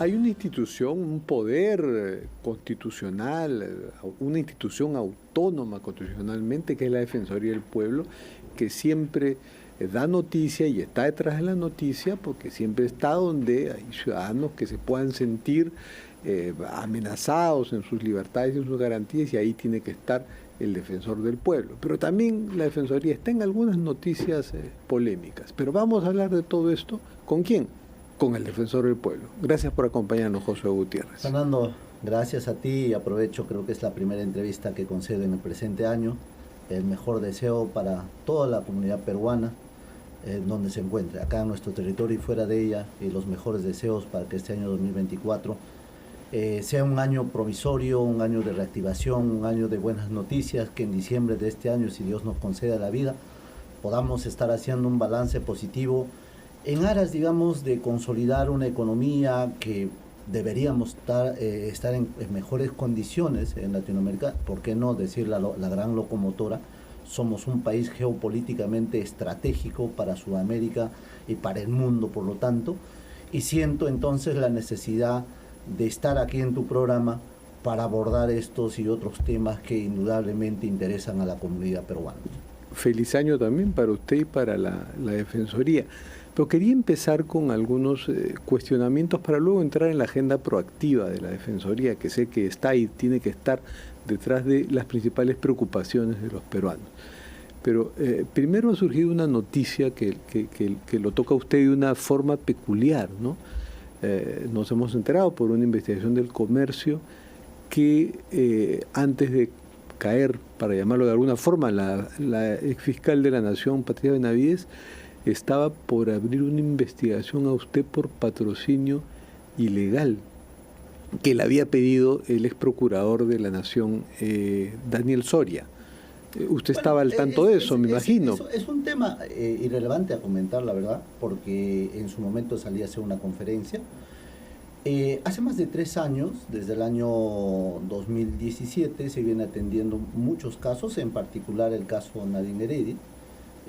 Hay una institución, un poder constitucional, una institución autónoma constitucionalmente, que es la Defensoría del Pueblo, que siempre da noticia y está detrás de la noticia, porque siempre está donde hay ciudadanos que se puedan sentir amenazados en sus libertades y en sus garantías, y ahí tiene que estar el defensor del pueblo. Pero también la Defensoría está en algunas noticias polémicas. Pero vamos a hablar de todo esto. ¿Con quién? Con el defensor del pueblo. Gracias por acompañarnos, Josué Gutiérrez. Fernando, gracias a ti y aprovecho, creo que es la primera entrevista que concedo en el presente año. El mejor deseo para toda la comunidad peruana, donde se encuentre, acá en nuestro territorio y fuera de ella, y los mejores deseos para que este año 2024 sea un año provisorio, un año de reactivación, un año de buenas noticias, que en diciembre de este año, si Dios nos conceda la vida, podamos estar haciendo un balance positivo en aras, digamos, de consolidar una economía que deberíamos estar en mejores condiciones en Latinoamérica. ¿Por qué no decir la gran locomotora? Somos un país geopolíticamente estratégico para Sudamérica y para el mundo, por lo tanto, y siento entonces la necesidad de estar aquí en tu programa para abordar estos y otros temas que indudablemente interesan a la comunidad peruana. Feliz año también para usted y para la Defensoría. Pero quería empezar con algunos cuestionamientos para luego entrar en la agenda proactiva de la Defensoría, que sé que está y tiene que estar detrás de las principales preocupaciones de los peruanos. Pero primero ha surgido una noticia que lo toca a usted de una forma peculiar, ¿no? Nos hemos enterado por una investigación del Comercio que antes de caer, para llamarlo de alguna forma, la exfiscal de la Nación, Patricia Benavides, estaba por abrir una investigación a usted por patrocinio ilegal que le había pedido el ex procurador de la Nación, Daniel Soria. Usted estaba al tanto de eso, me imagino. Es un tema irrelevante a comentar, la verdad, porque en su momento salí a hacer una conferencia. Hace más de 3 años, desde el año 2017, se viene atendiendo muchos casos, en particular el caso Nadine Heredia,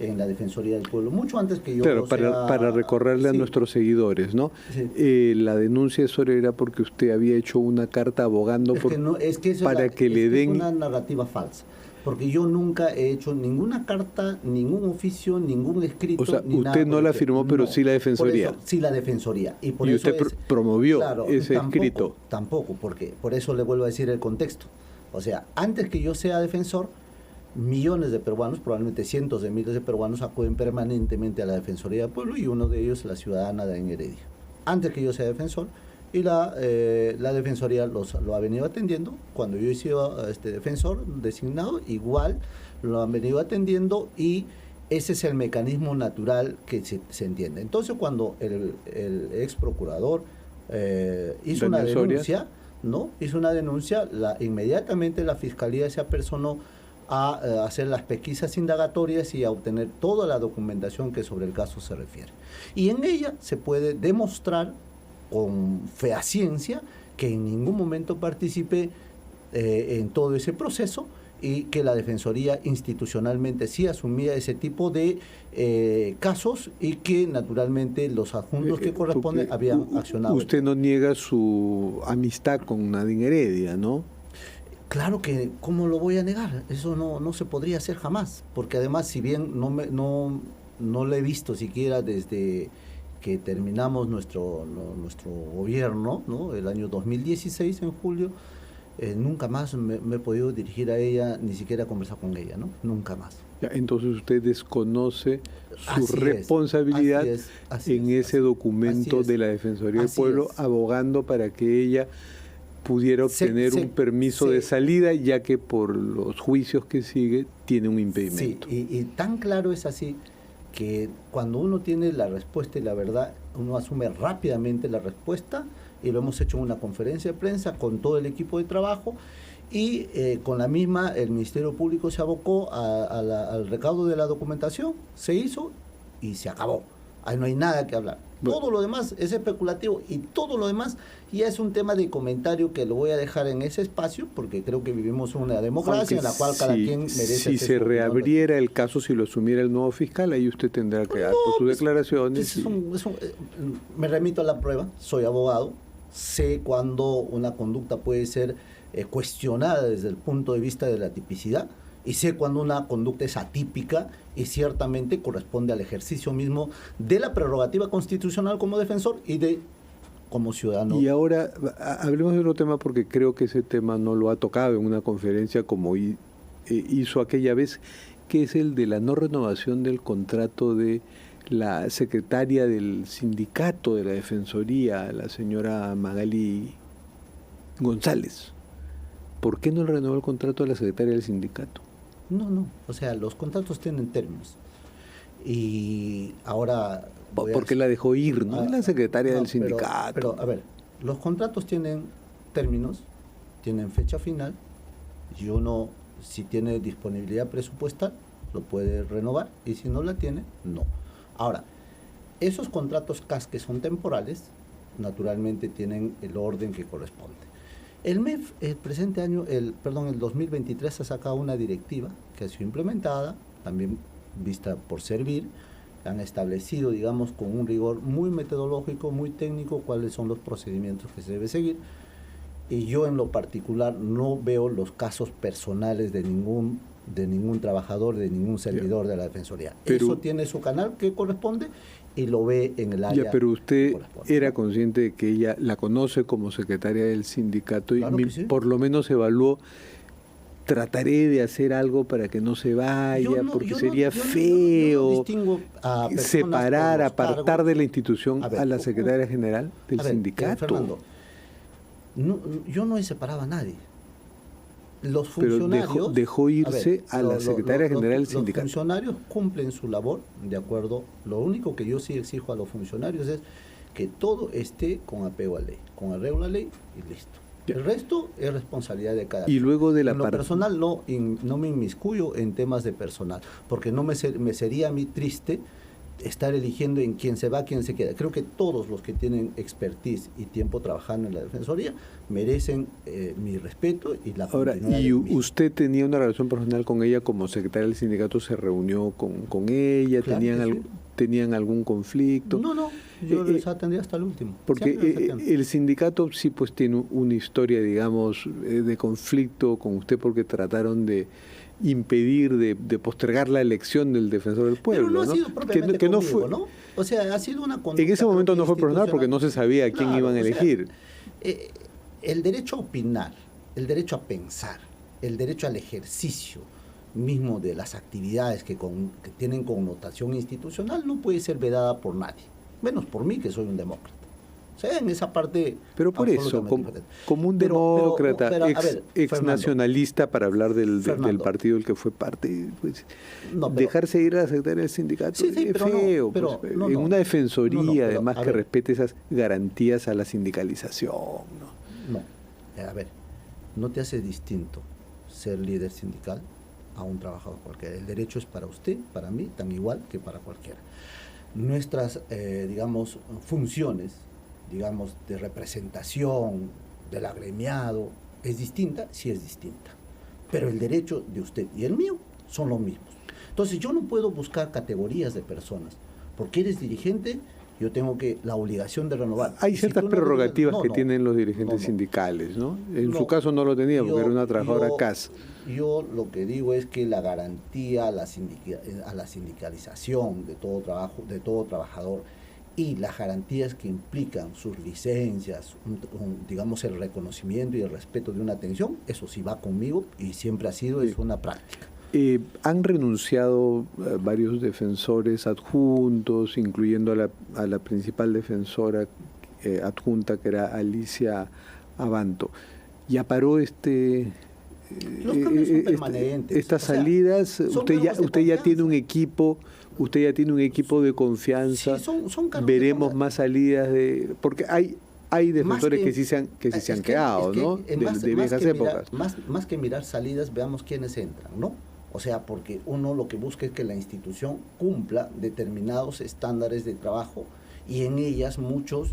en la Defensoría del Pueblo, mucho antes que yo... Claro, para recorrerle a nuestros seguidores, ¿no? Sí. La denuncia de Soria era porque usted había hecho una carta abogando para que le den... Es una narrativa falsa, porque yo nunca he hecho ninguna carta, ningún oficio, ningún escrito... O sea, usted no la firmó, pero sí la Defensoría. Por eso, sí la Defensoría. Y usted promovió ese escrito. Tampoco, porque por eso le vuelvo a decir el contexto. O sea, antes que yo sea defensor, millones de peruanos, probablemente cientos de miles de peruanos, acuden permanentemente a la Defensoría del Pueblo, y uno de ellos la ciudadana Nadine Heredia. Antes que yo sea defensor, y la Defensoría lo ha venido atendiendo. Cuando yo he sido defensor designado, igual lo han venido atendiendo, y ese es el mecanismo natural que se entiende. Entonces, cuando el ex procurador hizo una denuncia, ¿no? Hizo una denuncia, inmediatamente la Fiscalía se apersonó a hacer las pesquisas indagatorias y a obtener toda la documentación que sobre el caso se refiere. Y en ella se puede demostrar con fehaciencia que en ningún momento participé en todo ese proceso, y que la Defensoría institucionalmente sí asumía ese tipo de casos, y que naturalmente los adjuntos que corresponden habían accionado. Usted no niega su amistad con Nadine Heredia, ¿no? Claro que, ¿cómo lo voy a negar? Eso no se podría hacer jamás, porque además, si bien no lo he visto siquiera desde que terminamos nuestro gobierno, ¿no? El año 2016, en julio, nunca más me he podido dirigir a ella, ni siquiera conversar con ella, ¿no? Nunca más. Ya, entonces usted desconoce su responsabilidad en ese documento de la Defensoría del Pueblo, abogando para que ella pudiera obtener un permiso de salida, ya que por los juicios que sigue tiene un impedimento. Sí, y tan claro es así que cuando uno tiene la respuesta y la verdad, uno asume rápidamente la respuesta, y lo hemos hecho en una conferencia de prensa con todo el equipo de trabajo, y con la misma el Ministerio Público se abocó al recaudo de la documentación, se hizo y se acabó. Ahí no hay nada que hablar. Todo lo demás es especulativo, y todo lo demás ya es un tema de comentario que lo voy a dejar en ese espacio, porque creo que vivimos una democracia en la cual cada quien merece... Si se reabriera el caso, si lo asumiera el nuevo fiscal, ahí usted tendrá que dar sus declaraciones. Me remito a la prueba, soy abogado, sé cuando una conducta puede ser cuestionada desde el punto de vista de la tipicidad, y sé cuando una conducta es atípica y ciertamente corresponde al ejercicio mismo de la prerrogativa constitucional como defensor y de como ciudadano. Y ahora hablemos de otro tema, porque creo que ese tema no lo ha tocado en una conferencia como hizo aquella vez, que es el de la no renovación del contrato de la secretaria del sindicato de la Defensoría, la señora Magali González. ¿Por qué no renovó el contrato de la secretaria del sindicato? No, o sea, los contratos tienen términos. Y ahora... ¿Por qué la dejó ir, no? La secretaria del sindicato. Pero, a ver, los contratos tienen términos, tienen fecha final, y uno, si tiene disponibilidad presupuestal, lo puede renovar, y si no la tiene, no. Ahora, esos contratos CAS que son temporales, naturalmente tienen el orden que corresponde. El MEF, el presente año, el 2023 ha sacado una directiva que ha sido implementada, también vista por servir. Han establecido, digamos, con un rigor muy metodológico, muy técnico, cuáles son los procedimientos que se debe seguir. Y yo en lo particular no veo los casos personales de ningún trabajador, de ningún servidor de la Defensoría. Pero, eso tiene su canal que corresponde y lo ve en el área. Pero usted era consciente de que ella la conoce como secretaria del sindicato, claro, y sí, por lo menos evaluó: trataré de hacer algo para que no se vaya, porque sería feo separar, apartar cargos de la institución a la secretaria general del sindicato. Fernando, yo no he separado a nadie. Los funcionarios... Pero dejó irse a la secretaria general del sindicato. Los funcionarios cumplen su labor, de acuerdo. Lo único que yo sí exijo a los funcionarios es que todo esté con apego a ley, con arreglo a la ley y listo. El resto es responsabilidad de cada uno. Y luego de la en lo personal no me inmiscuyo en temas de personal, porque no me sería a mí triste estar eligiendo en quién se va, quién se queda. Creo que todos los que tienen expertise y tiempo trabajando en la Defensoría merecen mi respeto y la continuidad. Ahora, ¿y usted tenía una relación personal con ella como secretaria del sindicato? ¿Se reunió con ella? Claro, ¿Tenían algún conflicto? No, yo les atendí hasta el último. Porque el sindicato sí pues tiene una historia, digamos, de conflicto con usted, porque trataron de impedir, de postergar la elección del defensor del pueblo. Pero no ha sido propiamente que conmigo, no fue, ¿no? O sea, ha sido una conducta. En ese momento no fue personal porque no se sabía a quién iban a elegir. El derecho a opinar, el derecho a pensar, el derecho al ejercicio mismo de las actividades que tienen connotación institucional no puede ser vedada por nadie, menos por mí, que soy un demócrata. O sea, en esa parte... Pero por eso, como un demócrata, ex nacionalista, para hablar del partido del que fue parte, pues, dejarse ir a la secretaria del sindicato es feo. En una defensoría, además, que respete esas garantías a la sindicalización. A ver, no te hace distinto ser líder sindical a un trabajador cualquiera. El derecho es para usted, para mí, tan igual que para cualquiera. Nuestras, digamos, funciones, digamos, de representación del agremiado, ¿es distinta? Sí es distinta. Pero el derecho de usted y el mío son los mismos. Entonces yo no puedo buscar categorías de personas. Porque eres dirigente, yo tengo la obligación de renovar. Hay ciertas prerrogativas que tienen los dirigentes sindicales, ¿no? En su caso no lo tenía porque era una trabajadora CAS. Yo lo que digo es que la garantía a la sindicalización de todo trabajo, de todo trabajador, y las garantías que implican sus licencias, digamos, el reconocimiento y el respeto de una atención, eso sí va conmigo y siempre ha sido, es una práctica. Han renunciado varios defensores adjuntos, incluyendo a la principal defensora adjunta, que era Alicia Abanto. ¿Ya paró los cambios son permanentes? Estas salidas, usted ya tiene un equipo... Usted ya tiene un equipo de confianza. Sí, son veremos más salidas porque hay defensores que sí se han quedado, ¿no? De viejas épocas. Más que mirar salidas, veamos quiénes entran, ¿no? O sea, porque uno lo que busca es que la institución cumpla determinados estándares de trabajo, y en ellas muchos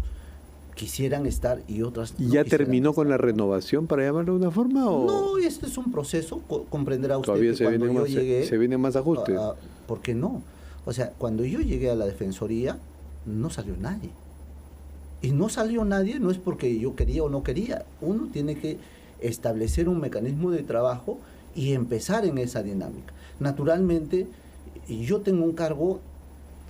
quisieran estar y otras no. ¿Y ya terminó con la renovación, para llamarlo de una forma? ¿O? No, este es un proceso, comprenderá usted. Todavía que cuando yo llegué, se vienen más ajustes. ¿Por qué no? O sea, cuando yo llegué a la Defensoría, no salió nadie. y no salió nadie, no es porque yo quería o no quería. Uno tiene que establecer un mecanismo de trabajo y empezar en esa dinámica. Naturalmente, yo tengo un cargo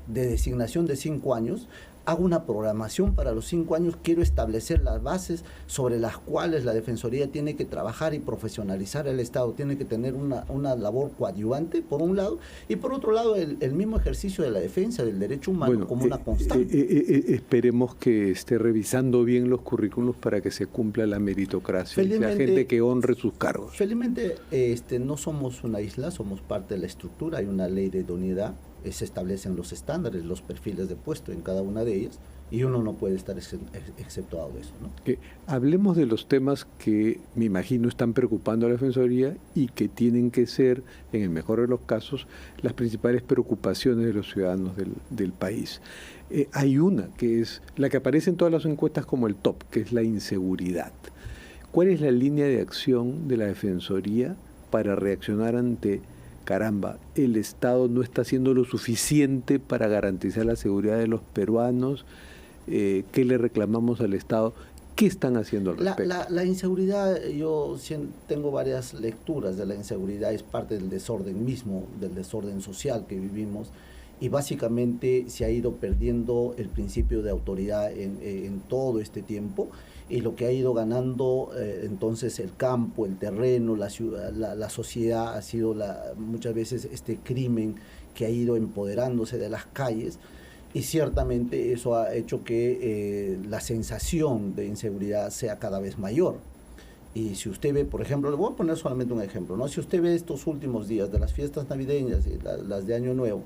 de designación de 5 años, hago una programación para los 5 años, quiero establecer las bases sobre las cuales la Defensoría tiene que trabajar y profesionalizar el Estado, tiene que tener una labor coadyuvante, por un lado, y por otro lado, el mismo ejercicio de la defensa del derecho humano como una constante. Esperemos que esté revisando bien los currículos para que se cumpla la meritocracia, y sea gente que honre sus cargos. Felizmente no somos una isla, somos parte de la estructura, hay una ley de idoneidad, se establecen los estándares, los perfiles de puesto en cada una de ellas, y uno no puede estar exceptuado de eso, ¿no? Hablemos de los temas que me imagino están preocupando a la Defensoría y que tienen que ser, en el mejor de los casos, las principales preocupaciones de los ciudadanos del país. Hay una que es la que aparece en todas las encuestas como el top, que es la inseguridad. ¿Cuál es la línea de acción de la Defensoría para reaccionar ante caramba, el Estado no está haciendo lo suficiente para garantizar la seguridad de los peruanos? ¿Qué le reclamamos al Estado? ¿Qué están haciendo al respecto? La inseguridad, yo tengo varias lecturas de la inseguridad, es parte del desorden mismo, del desorden social que vivimos, y básicamente se ha ido perdiendo el principio de autoridad en todo este tiempo, y lo que ha ido ganando entonces el campo, el terreno, la ciudad, la sociedad ha sido muchas veces este crimen que ha ido empoderándose de las calles, y ciertamente eso ha hecho que la sensación de inseguridad sea cada vez mayor. Y si usted ve, por ejemplo, le voy a poner solamente un ejemplo, ¿no? Si usted ve estos últimos días de las fiestas navideñas y las de Año Nuevo,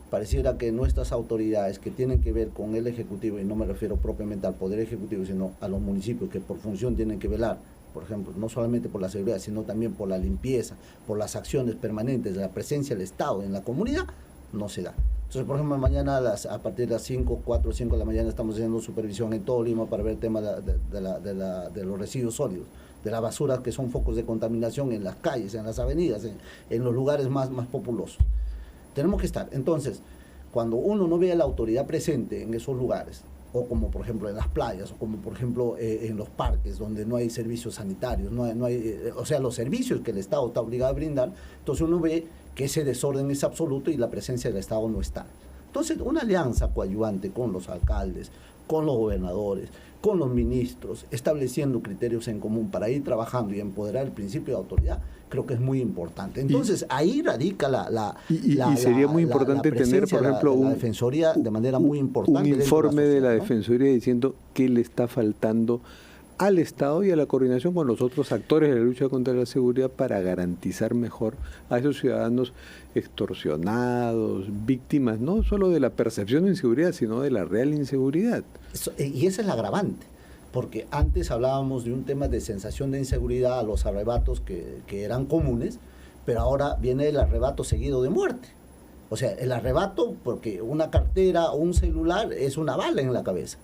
pareciera que nuestras autoridades que tienen que ver con el Ejecutivo, y no me refiero propiamente al Poder Ejecutivo, sino a los municipios que por función tienen que velar, por ejemplo, no solamente por la seguridad, sino también por la limpieza, por las acciones permanentes de la presencia del Estado en la comunidad, no se da. Entonces, por ejemplo, mañana a partir de las 4 o 5 de la mañana estamos haciendo supervisión en todo Lima para ver el tema de los residuos sólidos, de la basura que son focos de contaminación en las calles, en las avenidas, en los lugares más populosos. Tenemos que estar. Entonces, cuando uno no ve a la autoridad presente en esos lugares, o como por ejemplo en las playas, o como por ejemplo en los parques, donde no hay servicios sanitarios, o sea, los servicios que el Estado está obligado a brindar, entonces uno ve que ese desorden es absoluto y la presencia del Estado no está. Entonces, una alianza coadyuvante con los alcaldes, con los gobernadores, con los ministros, estableciendo criterios en común para ir trabajando y empoderar el principio de autoridad, creo que es muy importante. Entonces, ahí radica y sería muy importante tener, por ejemplo, la Defensoría de manera muy importante. Un informe de la Defensoría diciendo qué le está faltando al Estado y a la coordinación con los otros actores de la lucha contra la seguridad para garantizar mejor a esos ciudadanos extorsionados, víctimas no solo de la percepción de inseguridad, sino de la real inseguridad. Y esa es la agravante, porque antes hablábamos de un tema de sensación de inseguridad a los arrebatos que eran comunes, pero ahora viene el arrebato seguido de muerte. O sea, el arrebato porque una cartera o un celular es una bala en la cabeza.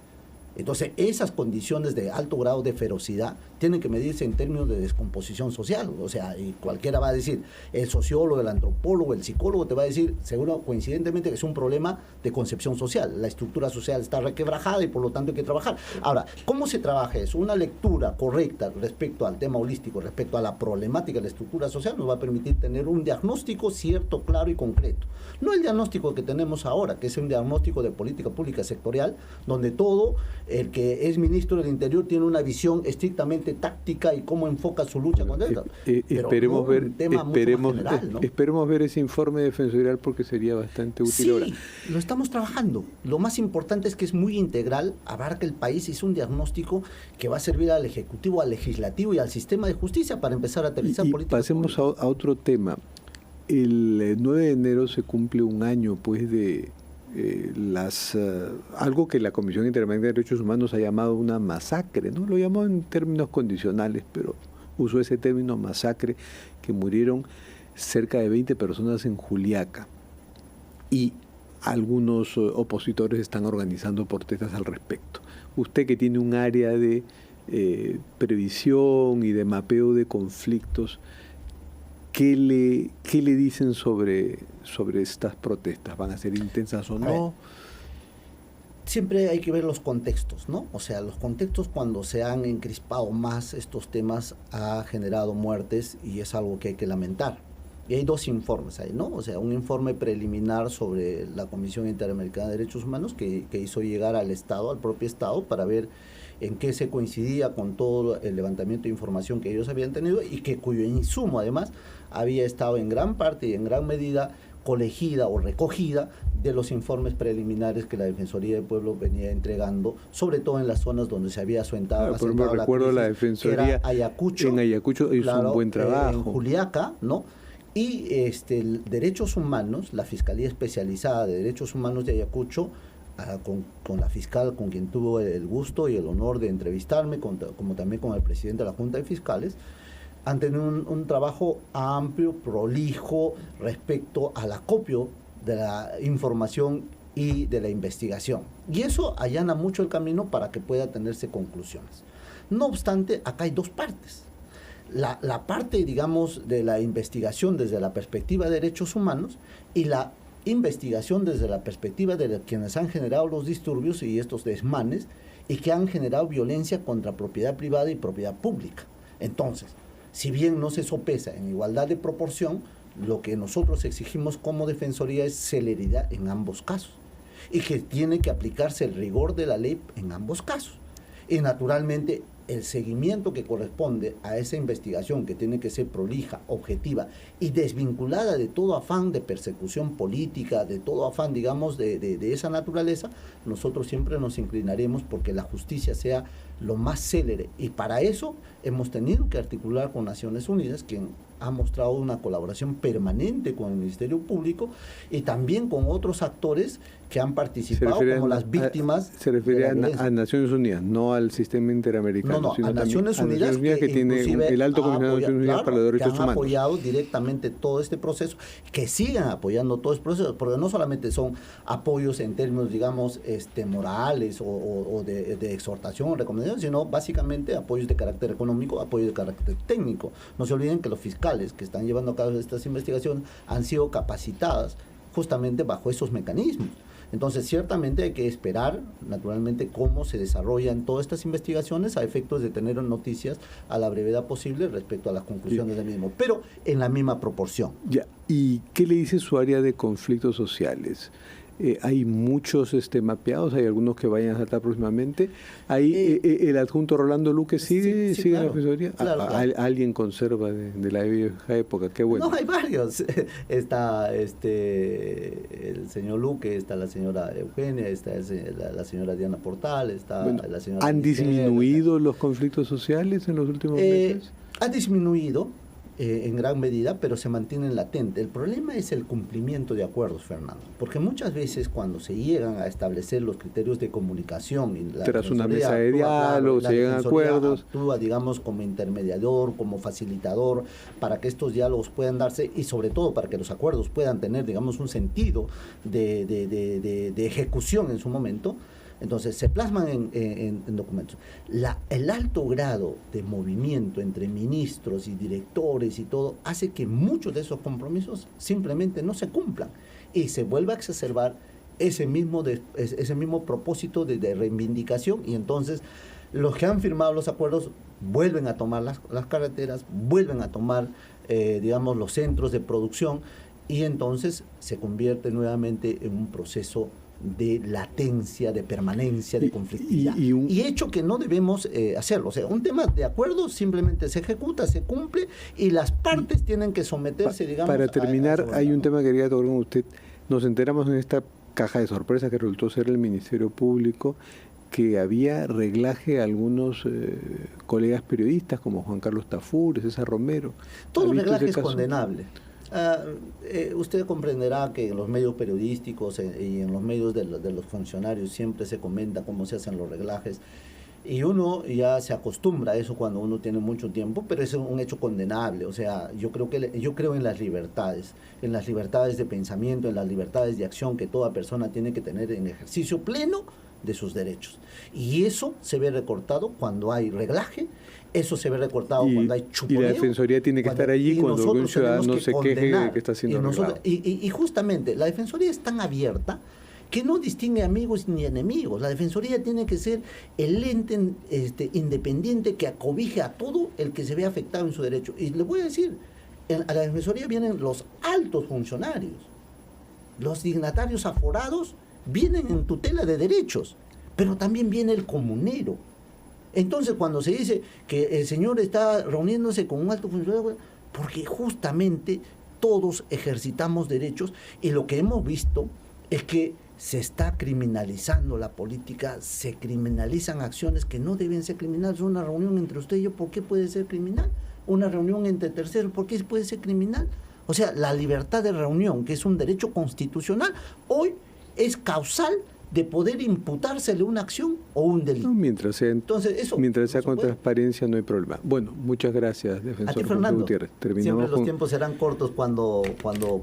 Entonces, esas condiciones de alto grado de ferocidad tienen que medirse en términos de descomposición social. O sea, y cualquiera va a decir, el sociólogo, el antropólogo, el psicólogo te va a decir, seguro, coincidentemente, que es un problema de concepción social. La estructura social está requebrajada y por lo tanto hay que trabajar. Ahora, ¿cómo se trabaja eso? Una lectura correcta respecto al tema holístico, respecto a la problemática de la estructura social, nos va a permitir tener un diagnóstico cierto, claro y concreto. No el diagnóstico que tenemos ahora, que es un diagnóstico de política pública sectorial, donde todo el que es ministro del Interior tiene una visión estrictamente táctica y cómo enfoca su lucha contra esto. Esperemos ver ese informe defensorial porque sería bastante útil. Sí, ahora. Lo estamos trabajando. Lo más importante es que es muy integral, abarca el país, es un diagnóstico que va a servir al Ejecutivo, al Legislativo y al sistema de justicia para empezar a aterrizar políticas pasemos públicas. a otro tema. El 9 de enero se cumple un año pues de algo que la Comisión Interamericana de Derechos Humanos ha llamado una masacre, ¿no? Lo llamó en términos condicionales, pero usó ese término masacre, que murieron cerca de 20 personas en Juliaca. Y algunos opositores están organizando protestas al respecto. Usted que tiene un área de previsión y de mapeo de conflictos, ¿qué le dicen sobre estas protestas? ¿Van a ser intensas o no? siempre hay que ver los contextos, ¿no? O sea, los contextos cuando se han encrispado más estos temas ha generado muertes y es algo que hay que lamentar. Y hay dos informes ahí, ¿no? O sea, un informe preliminar sobre la Comisión Interamericana de Derechos Humanos que hizo llegar al Estado, al propio Estado, para ver en qué se coincidía con todo el levantamiento de información que ellos habían tenido y que cuyo insumo, además, había estado en gran parte y en gran medida colegida o recogida de los informes preliminares que la Defensoría del Pueblo venía entregando, sobre todo en las zonas donde se había asentado, por ejemplo, recuerdo la Defensoría Ayacucho, en Ayacucho hizo un buen trabajo. En Juliaca, ¿no? Y Derechos Humanos, la Fiscalía Especializada de Derechos Humanos de Ayacucho, con la fiscal con quien tuvo el gusto y el honor de entrevistarme, como también con el presidente de la Junta de Fiscales, han tenido un trabajo amplio, prolijo, respecto al acopio de la información y de la investigación. Y eso allana mucho el camino para que pueda tenerse conclusiones. No obstante, acá hay dos partes. La parte, digamos, de la investigación desde la perspectiva de derechos humanos y la investigación desde la perspectiva de quienes han generado los disturbios y estos desmanes y que han generado violencia contra propiedad privada y propiedad pública. Entonces, si bien no se sopesa en igualdad de proporción, lo que nosotros exigimos como Defensoría es celeridad en ambos casos y que tiene que aplicarse el rigor de la ley en ambos casos. Y naturalmente el seguimiento que corresponde a esa investigación, que tiene que ser prolija, objetiva y desvinculada de todo afán de persecución política, de todo afán, digamos, de esa naturaleza, nosotros siempre nos inclinaremos porque la justicia sea lo más célere. Y para eso hemos tenido que articular con Naciones Unidas, quien ha mostrado una colaboración permanente con el Ministerio Público y también con otros actores que han participado como las víctimas. Se refiere a Naciones Unidas, no al sistema interamericano, sino a Naciones Unidas que tiene el alto comisionado de Naciones Unidas para los derechos humanos. Que han apoyado directamente todo este proceso, que sigan apoyando todo este proceso, porque no solamente son apoyos en términos, digamos, morales o de exhortación o recomendación, sino básicamente apoyos de carácter económico, apoyos de carácter técnico. No se olviden que los fiscales que están llevando a cabo estas investigaciones han sido capacitadas justamente bajo esos mecanismos. Entonces, ciertamente hay que esperar, naturalmente, cómo se desarrollan todas estas investigaciones a efectos de tener noticias a la brevedad posible respecto a las conclusiones del mismo, pero en la misma proporción. Ya. ¿Y qué le dice su área de conflictos sociales? Hay muchos mapeados, hay algunos que vayan a saltar próximamente. Ahí el adjunto Rolando Luque sigue claro, en la Defensoría. Claro. Alguien conserva de la vieja época, qué bueno. No, hay varios. Está el señor Luque, está la señora Eugenia, está la señora Diana Portal, está la señora... ¿Han disminuido los conflictos sociales en los últimos meses? Ha disminuido en gran medida, pero se mantienen latentes. El problema es el cumplimiento de acuerdos, Fernando, porque muchas veces cuando se llegan a establecer los criterios de comunicación y tras una mesa de diálogo, se llegan a acuerdos, actúa, digamos, como intermediador, como facilitador, para que estos diálogos puedan darse y sobre todo para que los acuerdos puedan tener, digamos, un sentido de ejecución en su momento. Entonces, se plasman en documentos. El alto grado de movimiento entre ministros y directores y todo hace que muchos de esos compromisos simplemente no se cumplan y se vuelve a exacerbar ese mismo propósito de reivindicación y entonces los que han firmado los acuerdos vuelven a tomar las carreteras, vuelven a tomar, digamos, los centros de producción y entonces se convierte nuevamente en un proceso de latencia, de permanencia, de conflictividad. Y hecho que no debemos hacerlo. O sea, un tema de acuerdo simplemente se ejecuta, se cumple y las partes tienen que someterse, digamos... Para terminar, hay un tema que quería tocar con usted. Nos enteramos en esta caja de sorpresa que resultó ser el Ministerio Público que había reglaje a algunos colegas periodistas como Juan Carlos Tafur, César Romero. Todo reglaje es condenable. Usted comprenderá que en los medios periodísticos y en los medios de los funcionarios siempre se comenta cómo se hacen los reglajes y uno ya se acostumbra a eso cuando uno tiene mucho tiempo, pero es un hecho condenable. O sea, yo creo en las libertades de pensamiento, en las libertades de acción que toda persona tiene que tener en ejercicio pleno de sus derechos. Y eso se ve recortado cuando hay reglaje, eso se ve recortado cuando hay chuponeo. Y la Defensoría tiene que estar allí cuando un ciudadano se queje de que está haciendo reglaje. Y justamente la Defensoría es tan abierta que no distingue amigos ni enemigos. La Defensoría tiene que ser el ente independiente que acobije a todo el que se ve afectado en su derecho. Y le voy a decir, a la Defensoría vienen los altos funcionarios, los dignatarios aforados vienen en tutela de derechos, pero también viene el comunero. Entonces, cuando se dice que el señor está reuniéndose con un alto funcionario, porque justamente todos ejercitamos derechos, y lo que hemos visto es que se está criminalizando la política, se criminalizan acciones que no deben ser criminales. Una reunión entre usted y yo, ¿por qué puede ser criminal? Una reunión entre terceros, ¿por qué puede ser criminal? O sea, la libertad de reunión, que es un derecho constitucional, hoy es causal de poder imputársele una acción o un delito. No, mientras sea, Entonces, eso, mientras sea con transparencia no hay problema. Bueno, muchas gracias, defensor. A ti, Fernando. Gutiérrez. Siempre los tiempos serán cortos cuando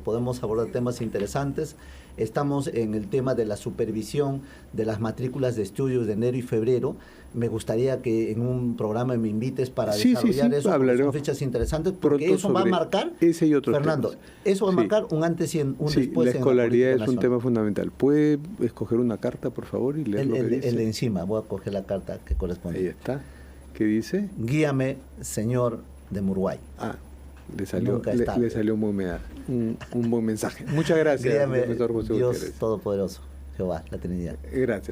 podemos abordar temas interesantes. Estamos en el tema de la supervisión de las matrículas de estudios de enero y febrero. Me gustaría que en un programa me invites para desarrollar eso. Son fechas interesantes, porque eso va a marcar, ese y otros Fernando, temas. Eso va a marcar un antes y un después. La escolaridad es un tema fundamental. ¿Puede escoger una carta, por favor, y leer lo que dice? El de encima, voy a coger la carta que corresponde. Ahí está. ¿Qué dice? Guíame, señor de Murguay. Le salió muy un buen mensaje. Muchas gracias, Guíame, profesor José Dios Gutiérrez. Todopoderoso, Jehová, la Trinidad. Gracias.